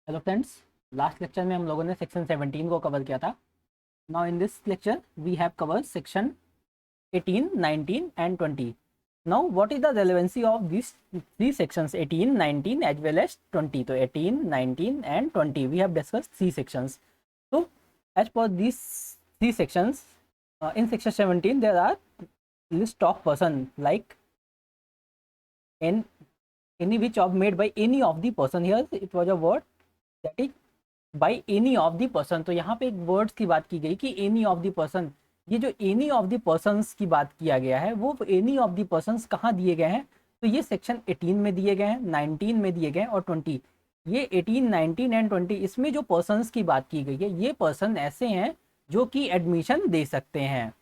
Hello friends, last lecture में हम लोगों ने सेक्शन 17 को कवर किया था। Now in this lecture we have cover section 18, 19 and 20। Now what is the relevancy of this three sections 18, 19 as well as 20। तो 18, 19 and 20 we have discussed three sections. तो as per this three sections in section 17 there are list of person like any which of made by any of the person. Here it was a word that is by any of the person. तो यहाँ पे एक words की बात की गई कि any of the person. ये जो एनी ऑफ द पर्सन्स की बात किया गया है वो एनी ऑफ द पर्सन्स कहाँ दिए गए हैं? तो ये सेक्शन 18 में दिए गए हैं, 19 में दिए गए हैं और 20। ये 18, 19 एंड 20 इसमें जो पर्सन्स की बात की गई है ये पर्सन ऐसे हैं जो कि एडमिशन दे सकते हैं।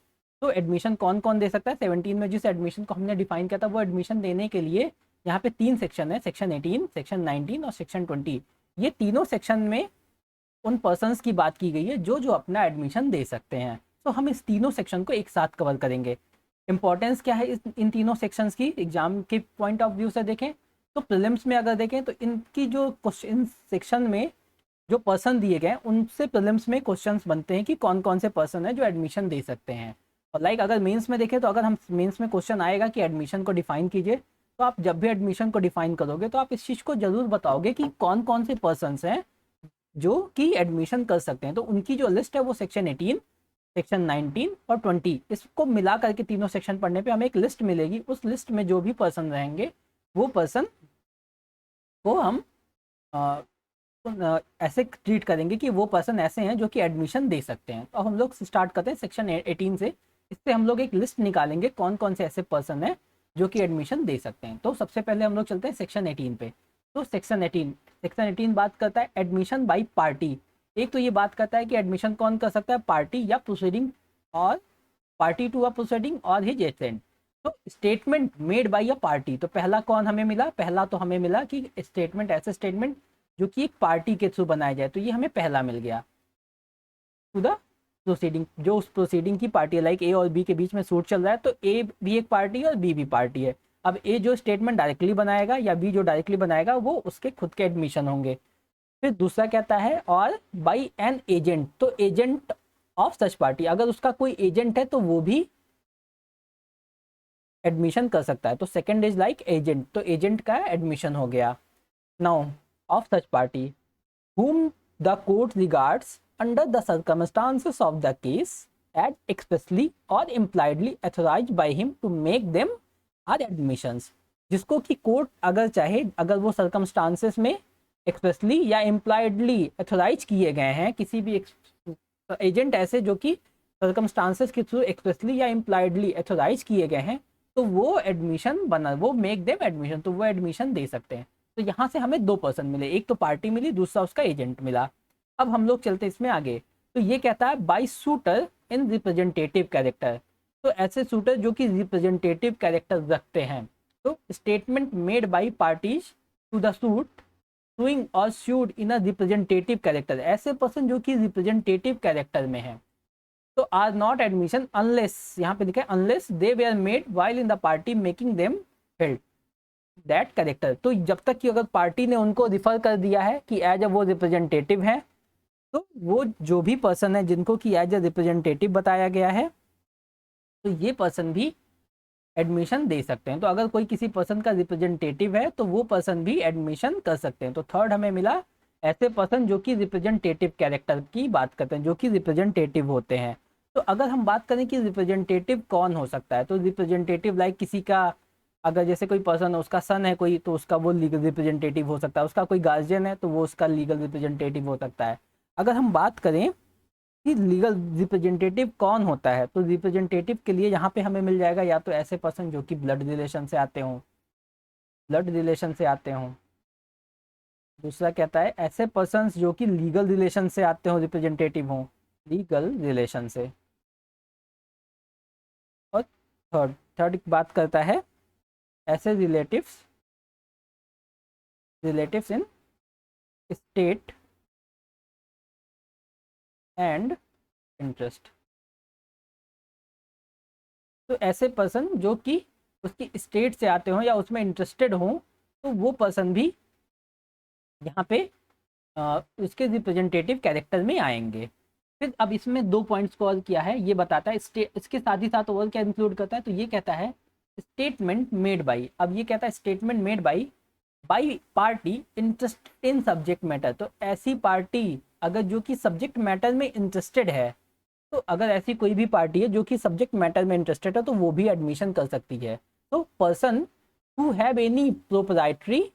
तो एडमिशन कौन कौन दे सकता है? 17 में जिस एडमिशन को हमने डिफाइन किया था वो एडमिशन देने के लिए यहाँ पे तीन सेक्शन है, सेक्शन 18, सेक्शन 19 और सेक्शन 20। ये तीनों सेक्शन में उन पर्सन्स की बात की गई है जो जो अपना एडमिशन दे सकते हैं। तो हम इस तीनों सेक्शन को एक साथ कवर करेंगे। इंपॉर्टेंस क्या है इन तीनों सेक्शंस की एग्जाम के पॉइंट ऑफ व्यू से देखें तो प्रीलिम्स में अगर देखें तो इनकी जो क्वेश्चन सेक्शन में जो पर्सन दिए गए उनसे प्रीलिम्स में क्वेश्चंस बनते हैं कि कौन कौन से पर्सन है जो एडमिशन दे सकते हैं। और लाइक अगर मेंस में देखें तो अगर हम मेंस में क्वेश्चन आएगा कि एडमिशन को डिफाइन कीजिए, तो आप जब भी एडमिशन को डिफाइन करोगे तो आप इस चीज़ को जरूर बताओगे कि कौन कौन से पर्सन्स हैं जो कि एडमिशन कर सकते हैं। तो उनकी जो लिस्ट है वो सेक्शन 18, सेक्शन 19 और 20 इसको मिला करके तीनों सेक्शन पढ़ने पे हमें एक लिस्ट मिलेगी। उस लिस्ट में जो भी पर्सन रहेंगे वो पर्सन को हम ऐसे ट्रीट करेंगे कि वो पर्सन ऐसे हैं जो कि एडमिशन दे सकते हैं। तो हम लोग स्टार्ट करते हैं सेक्शन 18 से। इससे हम लोग एक लिस्ट निकालेंगे कौन कौन से ऐसे पर्सन हैं जो कि एडमिशन दे सकते हैं। तो सबसे पहले हम लोग चलते हैं सेक्शन 18 पे। तो सेक्शन 18 बात करता है एडमिशन बाई पार्टी। एक तो ये बात करता है कि एडमिशन कौन कर सकता है, पार्टी या प्रोसीडिंग और पार्टी टू अ प्रोसीडिंग और हिज एजेंट। तो statement made by a party, तो पहला कौन हमें मिला? पहला तो हमें मिला कि स्टेटमेंट, ऐसे स्टेटमेंट जो कि एक पार्टी के थ्रू बनाया जाए, तो ये हमें पहला मिल गया। टू द प्रोसीडिंग, जो उस प्रोसीडिंग की पार्टी है, लाइक ए और बी के बीच में सूट चल रहा है तो ए भी एक पार्टी है और बी भी पार्टी है। अब ए जो स्टेटमेंट डायरेक्टली बनाएगा या बी जो डायरेक्टली बनाएगा वो उसके खुद के एडमिशन होंगे। फिर दूसरा कहता है और बाई एन एजेंट, तो एजेंट ऑफ सच पार्टी, अगर उसका कोई एजेंट है तो वो भी एडमिशन कर सकता है। तो सेकंड इज लाइक एजेंट, तो एजेंट का एडमिशन हो गया। Now of such party whom the court regards under the circumstances of the case as expressly or impliedly authorized by him to make them are admissions। जिसको कि court अगर चाहे, अगर वो सर्कमस्टांसेस में एक्सप्रेसली या इम्प्लाइडली अथोराइज किए गए हैं, किसी भी एजेंट ऐसे जो कि सर्कमस्टांसेस के थ्रू एक्सप्रेसली या इम्प्लाइडली अथोराइज किए गए हैं, तो वो एडमिशन बना, वो मेक देम एडमिशन, तो वो एडमिशन दे सकते हैं। तो यहाँ से हमें दो पर्सन मिले, एक तो पार्टी मिली, दूसरा उसका एजेंट मिला। अब हम लोग चलते इसमें आगे। तो ये कहता है by sweater in representative character, तो ऐसे सूटर जो कि रिप्रेजेंटेटिव कैरेक्टर रखते हैं। तो statement made by parties to the suit suing और sued in a representative character, ऐसे पर्सन जो कि रिप्रेजेंटेटिव कैरेक्टर में है तो आर नॉट एडमिशन अनलेस, यहाँ पे लिखा है unless they were made while in the party making them held that character. तो जब तक कि अगर पार्टी ने उनको रिफर कर दिया है कि एज अ वो रिप्रेजेंटेटिव है, तो वो जो भी पर्सन है जिनको कि एज अ रिप्रेजेंटेटिव बताया गया है तो ये पर्सन भी एडमिशन दे सकते हैं। तो अगर कोई किसी पर्सन का रिप्रेजेंटेटिव है तो वो पर्सन भी एडमिशन कर सकते हैं। तो थर्ड हमें मिला ऐसे पर्सन जो कि रिप्रेजेंटेटिव कैरेक्टर की बात करते हैं, जो कि रिप्रेजेंटेटिव होते हैं। तो अगर हम बात करें कि रिप्रेजेंटेटिव कौन हो सकता है, तो रिप्रेजेंटेटिव लाइक किसी का, अगर जैसे कोई पर्सन है उसका सन है कोई, तो उसका वो लीगल रिप्रेजेंटेटिव हो सकता है। उसका कोई गार्जियन है तो वो उसका लीगल रिप्रेजेंटेटिव हो सकता है। अगर हम बात करें कि लीगल रिप्रेजेंटेटिव कौन होता है, तो रिप्रेजेंटेटिव के लिए यहाँ पे हमें मिल जाएगा या तो ऐसे पर्सन जो कि ब्लड रिलेशन से आते हों, ब्लड रिलेशन से आते हों। दूसरा कहता है ऐसे पर्सन्स जो कि लीगल रिलेशन से आते हों, रिप्रेजेंटेटिव हों लीगल रिलेशन से। और थर्ड थर्ड बात करता है ऐसे relatives, relatives in state and interest. तो ऐसे पर्सन जो कि उसकी स्टेट से आते हों या उसमें इंटरेस्टेड हों, तो वो पर्सन भी यहाँ पे इसके रिप्रेजेंटेटिव कैरेक्टर में आएंगे। फिर अब इसमें 2 पॉइंट्स को और किया है, ये बताता है इसके साथ ही साथ और क्या इंक्लूड करता है, तो ये कहता है स्टेटमेंट मेड बाई। अब ये कहता है statement made bi party interested in subject matter. तो ऐसी पार्टी अगर जो कि सब्जेक्ट मैटर में इंटरेस्टेड है, तो अगर ऐसी कोई भी पार्टी है जो कि सब्जेक्ट मैटर में इंटरेस्टेड है, तो वो भी एडमिशन कर सकती है। तो person who have any proprietary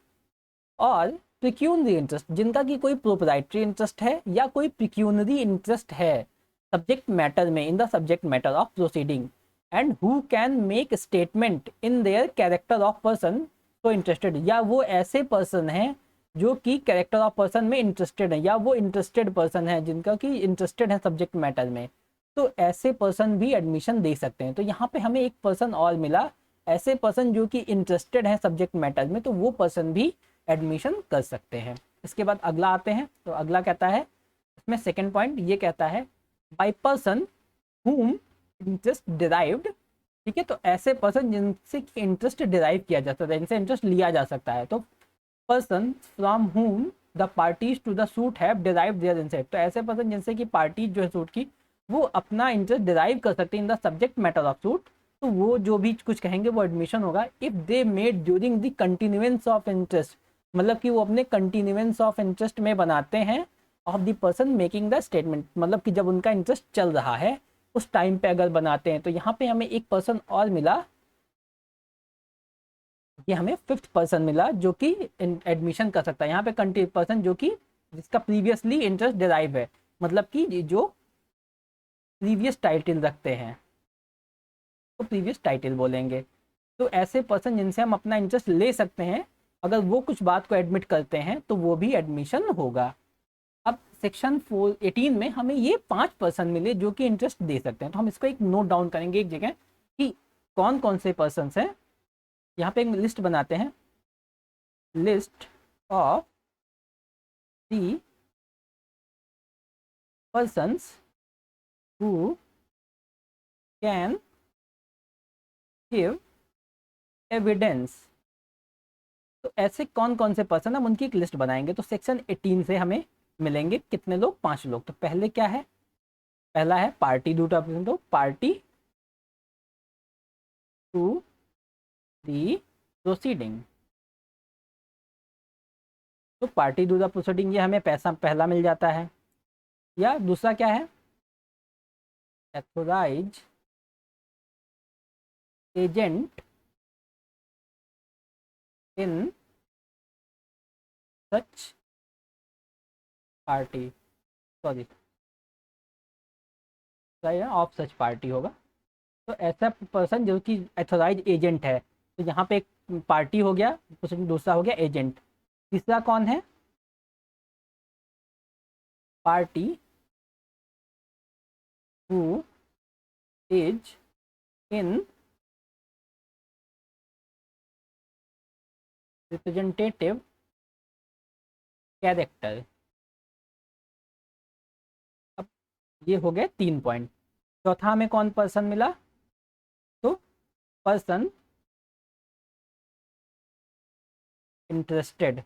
और प्रिक्यूनरी इंटरेस्ट, जिनका कि कोई प्रोप्राइटरी इंटरेस्ट है या कोई प्रिक्यूनरी इंटरेस्ट है सब्जेक्ट मैटर में, in the subject matter of proceeding, and who can make statement in their character of person so interested, या वो ऐसे पर्सन हैं जो कि कैरेक्टर ऑफ पर्सन में इंटरेस्टेड है, या वो इंटरेस्टेड पर्सन है जिनका कि इंटरेस्टेड है सब्जेक्ट मैटर में, तो ऐसे पर्सन भी एडमिशन दे सकते हैं। तो यहाँ पे हमें एक पर्सन और मिला, ऐसे पर्सन जो कि इंटरेस्टेड है सब्जेक्ट मैटर में, तो वो पर्सन भी एडमिशन कर सकते हैं। इसके बाद अगला आते हैं, तो अगला कहता है इसमें सेकंड पॉइंट ये कहता है by person whom interest derived. ठीक है, तो ऐसे पर्सन जिनसे इंटरेस्ट डिराइव किया जा सकता है, इनसे इंटरेस्ट लिया जा सकता है। तो person from whom the parties to the suit have derive their interest, तो ऐसे पर्सन जिनसे कि पार्टी जो है सूट की वो अपना इंटरेस्ट डिराइव कर सकते हैं in the subject matter of suit, तो वो जो भी कुछ कहेंगे वो एडमिशन होगा if they made during the continuance of interest, मतलब कि वो अपने कंटिन्यूएंस ऑफ इंटरेस्ट में बनाते हैं of the person making the statement, मतलब कि जब उनका इंटरेस्ट चल रहा है उस टाइम पे अगर बनाते हैं। तो यहाँ पे हमें एक पर्सन और मिला, ये हमें फिफ्थ पर्सन मिला जो कि एडमिशन कर सकता है। यहाँ पे पर्सन जो कि जिसका प्रीवियसली इंटरेस्ट डिराइव है, मतलब कि जो प्रीवियस टाइटल रखते हैं तो प्रीवियस टाइटल बोलेंगे। तो ऐसे पर्सन जिनसे हम अपना इंटरेस्ट ले सकते हैं, अगर वो कुछ बात को एडमिट करते हैं तो वो भी एडमिशन होगा। अब सेक्शन 418 में हमें ये 5 पर्सन मिले जो कि इंटरेस्ट दे सकते हैं, तो हम इसको एक नोट डाउन करेंगे एक जगह कि कौन कौन से पर्सन हैं। यहाँ पे एक लिस्ट बनाते हैं, list of the persons who can give evidence. तो ऐसे कौन कौन से पर्सन, हम उनकी एक लिस्ट बनाएंगे। तो सेक्शन 18 से हमें मिलेंगे कितने लोग, 5 लोग। तो पहले क्या है, पहला है पार्टी दूसरा पर्सन, तो पार्टी टू दी प्रोसीडिंग। तो पार्टी टू द प्रोसीडिंग ये हमें पैसा पहला मिल जाता है। या दूसरा क्या है, authorise agent in such party, sorry of such party होगा। तो ऐसा पर्सन जो कि एथोराइज एजेंट है, तो यहाँ पे एक पार्टी हो गया, दूसरा हो गया एजेंट, तीसरा कौन है, party who is in representative character. अब ये हो गए 3 पॉइंट। चौथा में कौन पर्सन मिला, तो person interested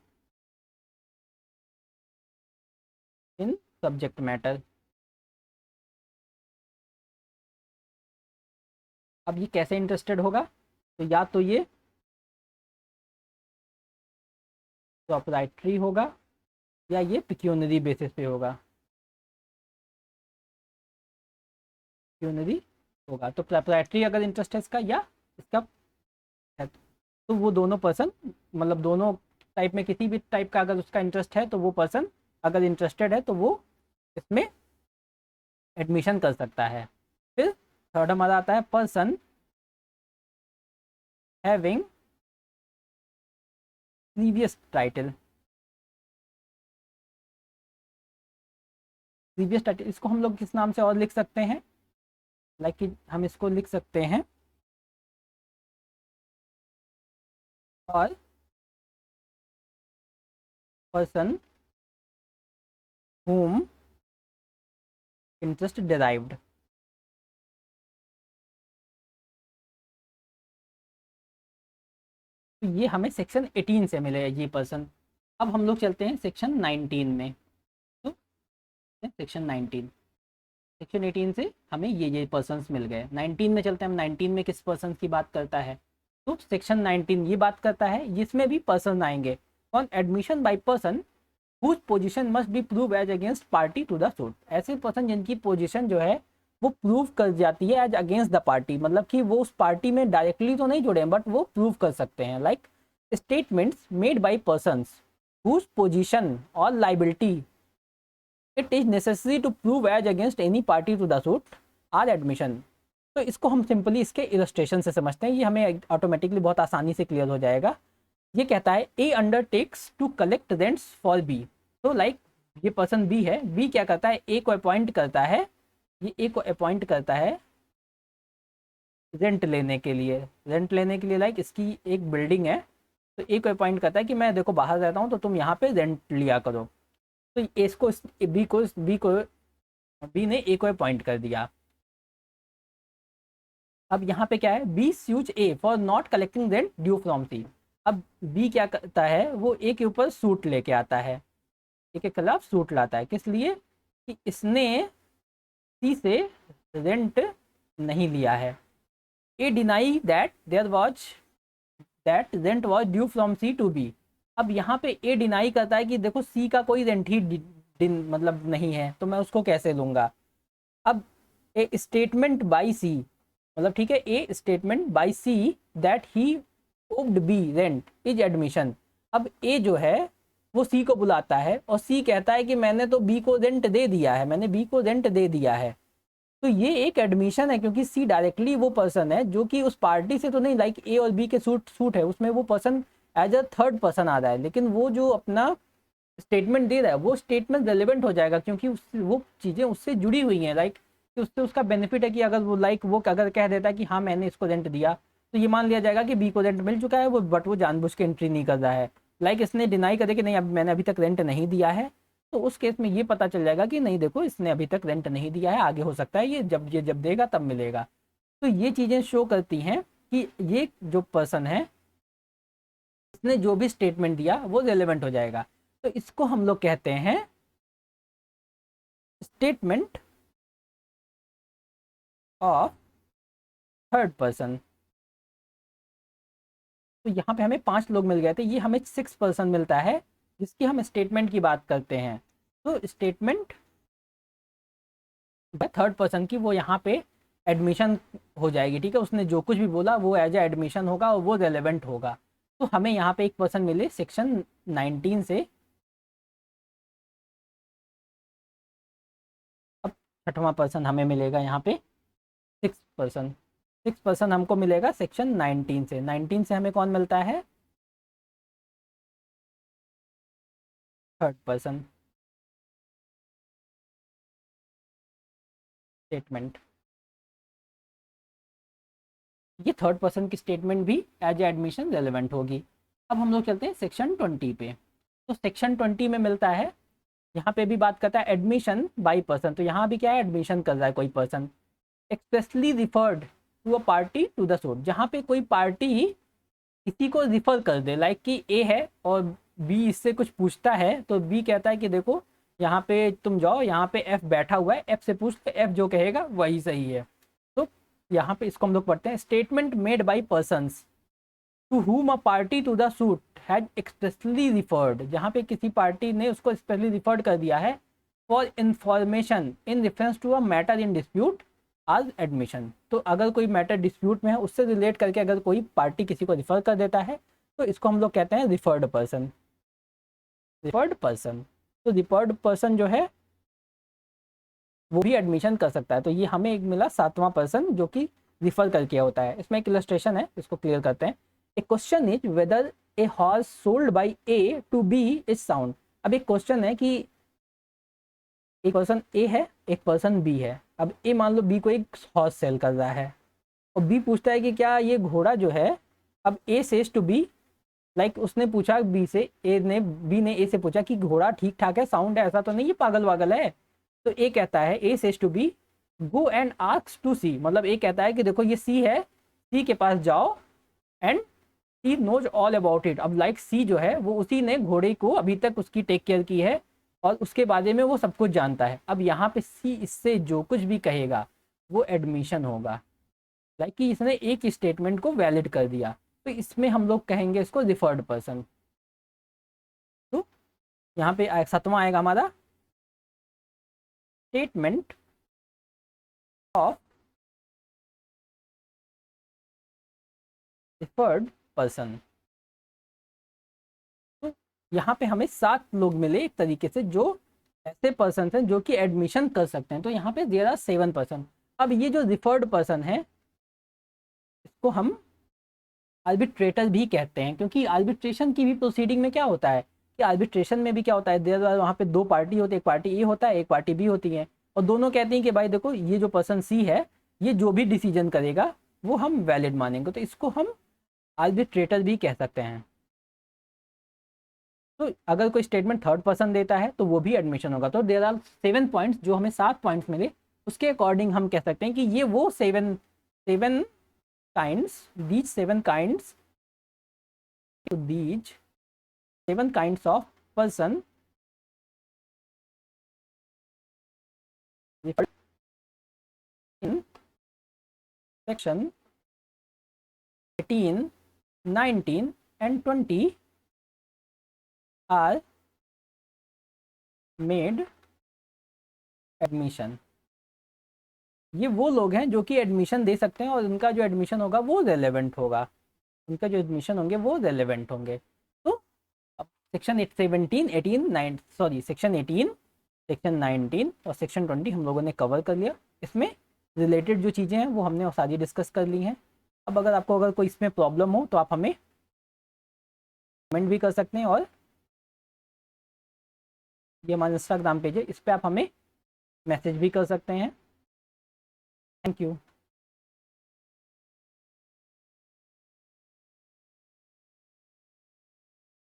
in subject matter. अब ये कैसे इंटरेस्टेड होगा, तो या तो ये प्रोप्राइटरी होगा या ये पिक्यूनरी बेसिस पे होगा, पिक्यूनरी होगा। तो प्रोप्राइटरी अगर इंटरेस्ट है इसका या इसका है, तो वो दोनों पर्सन, मतलब दोनों टाइप में किसी भी टाइप का अगर उसका इंटरेस्ट है तो वो पर्सन अगर इंटरेस्टेड है तो वो इसमें एडमिशन कर सकता है। फिर थर्ड हमारा आता है person having previous title. Previous title इसको हम लोग किस नाम से और लिख सकते हैं, लाइक कि हम इसको लिख सकते हैं और पर्सन whom इंटरेस्ट डिराइव्ड। तो ये हमें सेक्शन 18 से मिले ये पर्सन। अब हम लोग चलते हैं सेक्शन 19 में। सेक्शन 19। सेक्शन 18 से हमें ये पर्सन्स मिल गए। 19 में चलते हैं हम। 19 में किस पर्सन की बात करता है? तो सेक्शन 19 ये बात करता है, जिसमें भी पर्सन आएंगे। On admission by person whose position must be prove as against party to the suit. ऐसे पर्सन जिनकी पोजीशन जो है वो प्रूव कर जाती है एज अगेंस्ट द पार्टी, मतलब कि वो उस पार्टी में डायरेक्टली तो नहीं जुड़े हैं बट वो प्रूव कर सकते हैं। Like statements made by persons whose position or liability it is necessary to prove as against any party to the suit are admission. तो इसको हम सिंपली इसके इलस्ट्रेशन से समझते हैं, ये हमें ऑटोमेटिकली बहुत आसानी से क्लियर हो जाएगा। ये कहता है A undertakes to collect rents for B. तो लाइक ये पर्सन बी है, बी क्या करता है? ए को अपॉइंट करता है, ये ए को अपॉइंट करता है रेंट लेने के लिए। रेंट लेने के लिए लाइक इसकी एक बिल्डिंग है, तो ए को अपॉइंट करता है कि मैं देखो बाहर रहता हूँ तो तुम यहाँ पे रेंट लिया करो। तो इसको बी ने ए को अपॉइंट कर दिया। अब यहाँ पे क्या है? B sues A for not collecting rent due from C. अब बी क्या करता है? वो ए के ऊपर सूट लेके आता है, ए के खिलाफ सूट लाता है। किस लिए? कि इसने सी से रेंट नहीं लिया है। A deny that rent was due from C to B. अब यहाँ पे ए डिनाई करता है कि देखो सी का कोई रेंट ही मतलब नहीं है, तो मैं उसको कैसे लूँगा। अब ए स्टेटमेंट बाई सी, मतलब ठीक है, A statement by C that he owed B rent is admission. अब ए जो है वो सी को बुलाता है और सी कहता है कि मैंने तो बी को रेंट दे दिया है, मैंने बी को रेंट दे दिया है। तो ये एक एडमिशन है, क्योंकि सी डायरेक्टली वो पर्सन है जो कि उस पार्टी से तो नहीं, लाइक ए और बी के सूट है, उसमें वो person as a third person आ रहा है, लेकिन वो जो अपना स्टेटमेंट दे रहा है वो स्टेटमेंट रेलिवेंट हो जाएगा क्योंकि वो चीज़ें उससे जुड़ी हुई हैं। लाइक कि उससे उसका बेनिफिट है कि अगर वो वो अगर कह देता है कि हाँ मैंने इसको रेंट दिया, तो ये मान लिया जाएगा कि बी को रेंट मिल चुका है, वो बट वो जानबूझ के एंट्री नहीं कर रहा है। लाइक इसने डिनाई करे कि नहीं अब मैंने अभी तक रेंट नहीं दिया है, तो उस केस में ये पता चल जाएगा कि नहीं देखो इसने अभी तक रेंट नहीं दिया है, आगे हो सकता है ये जब देगा तब मिलेगा। तो ये चीज़ें शो करती हैं कि ये जो पर्सन है इसने जो भी स्टेटमेंट दिया वो रेलेवेंट हो जाएगा। तो इसको हम लोग कहते हैं स्टेटमेंट ऑफ थर्ड पर्सन। तो यहाँ पे हमें 5 लोग मिल गए थे, ये हमें 6 पर्सन मिलता है जिसकी हम स्टेटमेंट की बात करते हैं। तो स्टेटमेंट बाय थर्ड पर्सन की वो यहाँ पे एडमिशन हो जाएगी, ठीक है। उसने जो कुछ भी बोला वो एज ए एडमिशन होगा और वो रेलेवेंट होगा। तो हमें यहाँ पे एक पर्सन मिले सेक्शन 19 से। अब छठवां पर्सन हमें मिलेगा यहाँ पे 6 पर्सन हमको मिलेगा सेक्शन 19 से। 19 से हमें कौन मिलता है? Third person statement. ये थर्ड पर्सन की स्टेटमेंट भी एज ए एडमिशन रेलेवेंट होगी। अब हम लोग चलते हैं सेक्शन 20 पे। तो सेक्शन 20 में मिलता है, यहाँ पे भी बात करता है एडमिशन बाई पर्सन। तो यहाँ भी क्या है? एडमिशन कर रहा है कोई person expressly referred to a party to the suit. जहाँ पे कोई पार्टी किसी को रिफर कर दे, लाइक कि ए है और बी इससे कुछ पूछता है, तो बी कहता है कि देखो यहाँ पे तुम जाओ, यहाँ पे एफ बैठा हुआ है, एफ से पूछ तो एफ जो कहेगा वही सही है। तो यहाँ पे इसको हम लोग पढ़ते हैं statement made by persons to whom a party to the suit had expressly referred. जहाँ पे किसी पार्टी ने उसको स्पेशली रिफर्ड कर दिया है for information in reference to a matter in dispute as admission. तो अगर कोई मैटर डिस्प्यूट में है उससे रिलेट करके अगर कोई पार्टी किसी को रिफर कर देता है तो इसको हम लोग कहते हैं रिफर्ड पर्सन। रिफर्ड पर्सन, तो रिफर्ड पर्सन जो है वो भी एडमिशन कर सकता है। तो ये हमें एक मिला 7वां पर्सन जो कि रिफर करके होता है। इसमें एक इलस्ट्रेशन है, इसको क्लियर करते हैं। A question is whether a horse sold by A to B is sound. अब एक क्वेश्चन है कि एक पर्सन ए है एक पर्सन बी है। अब ए मान लो बी को एक हॉर्स सेल कर रहा है और बी पूछता है कि क्या ये घोड़ा जो है, अब ए सेज टू बी, लाइक उसने पूछा बी से, बी ने ए से पूछा कि घोड़ा ठीक ठाक है, साउंड है, ऐसा तो नहीं ये पागल वागल है। तो ए कहता है, A says to B go and ask to C. मतलब ए कहता है कि देखो ये सी है, सी के पास जाओ and C knows all about it. अब लाइक सी जो है वो उसी ने घोड़े को अभी तक उसकी टेक केयर की है और उसके बारे में वो सब कुछ जानता है। अब यहाँ पे सी इससे जो कुछ भी कहेगा वो एडमिशन होगा, लाइक कि इसने एक स्टेटमेंट को वैलिड कर दिया, तो इसमें हम लोग कहेंगे इसको रिफर्ड पर्सन। तो यहाँ पे 7वां आएगा हमारा स्टेटमेंट ऑफ रिफर्ड पर्सन। तो यहाँ पे हमें 7 लोग मिले एक तरीके से जो ऐसे पर्सन हैं जो कि एडमिशन कर सकते हैं। तो यहाँ पे देयर आर 7 पर्सन। अब ये जो रिफर्ड पर्सन है इसको हम आर्बिट्रेटर भी कहते हैं, क्योंकि आर्बिट्रेशन की भी प्रोसीडिंग में क्या होता है कि आर्बिट्रेशन में भी क्या होता है, देयर आर वहाँ पे 2 पार्टी होती है, एक पार्टी ए होता है, एक पार्टी बी होती है, और दोनों कहते हैं कि भाई देखो ये जो पर्सन सी है ये जो भी डिसीजन करेगा वो हम वैलिड मानेंगे, तो इसको हम आर्बिट्रेटर भी कह सकते हैं। तो अगर कोई स्टेटमेंट थर्ड पर्सन देता है तो वो भी एडमिशन होगा। तो देयर आर 7 पॉइंट्स, जो हमें 7 पॉइंट्स मिले उसके अकॉर्डिंग हम कह सकते हैं कि ये वो 7 kinds, these 7 kinds, to these 7 kinds of person referred in section 18, 19 and 20 are made admission। ये वो लोग हैं जो कि एडमिशन दे सकते हैं और उनका जो एडमिशन होगा वो रेलेवेंट होगा, उनका जो एडमिशन होंगे वो रेलेवेंट होंगे। तो अब सेक्शन 17, 18, 9 सॉरी सेक्शन 18, सेक्शन 19 और सेक्शन 20 हम लोगों ने कवर कर लिया। इसमें रिलेटेड जो चीज़ें हैं वो हमने सारी डिस्कस कर ली हैं। अब अगर आपको अगर कोई इसमें प्रॉब्लम हो तो आप हमें कमेंट भी कर सकते हैं, और ये हमारा इंस्टाग्राम पेज है, इस पर आप हमें मैसेज भी कर सकते हैं। Thank you.